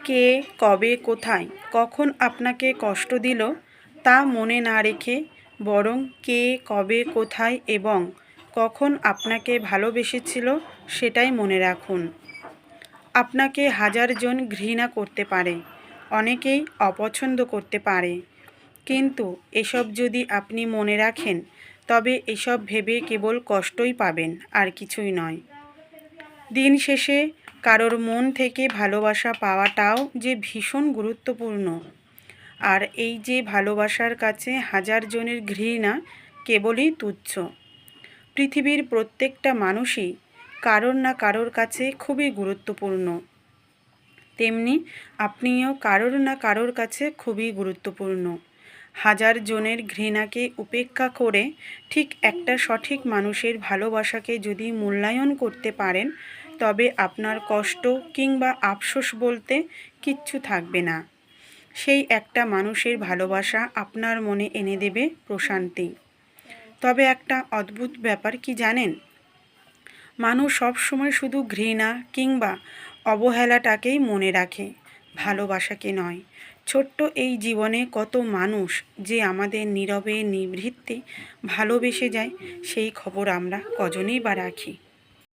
কে, কবে, কোথায়, কখন আপনাকে কষ্ট দিল তা মনে না রেখে বরং কে, কবে, কোথায় এবং কখন আপনাকে ভালোবেসেছিল সেটাই মনে রাখুন। আপনাকে হাজারজন ঘৃণা করতে পারে, অনেকেই অপছন্দ করতে পারে, কিন্তু এসব যদি আপনি মনে রাখেন তবে এসব ভেবে কেবল কষ্টই পাবেন, আর কিছুই নয়। দিন শেষে কারোর মন থেকে ভালোবাসা পাওয়াটাও যে ভীষণ গুরুত্বপূর্ণ। আর এই যে ভালোবাসার কাছে হাজার জনের ঘৃণা কেবলই তুচ্ছ। পৃথিবীর প্রত্যেকটা মানুষই কারোর না কারোর কাছে খুবই গুরুত্বপূর্ণ, তেমনি আপনিও কারোর না কারোর কাছে খুবই গুরুত্বপূর্ণ। হাজার জনের ঘৃণাকে উপেক্ষা করে ঠিক একটা সঠিক মানুষের ভালোবাসাকে যদি মূল্যায়ন করতে পারেন তবে আপনার কষ্ট কিংবা আফসোস বলতে কিচ্ছু থাকবে না। সেই একটা মানুষের ভালোবাসা আপনার মনে এনে দেবে প্রশান্তি। তবে একটা অদ্ভুত ব্যাপার কি জানেন, মানুষ সবসময় শুধু ঘৃণা কিংবা অবহেলাটাকেই মনে রাখে, ভালোবাসাকে নয়। ছোট্ট এই জীবনে কত মানুষ যে আমাদের নীরবে নিভৃতে ভালোবেসে যায় সেই খবর আমরা কজনেই বা রাখি।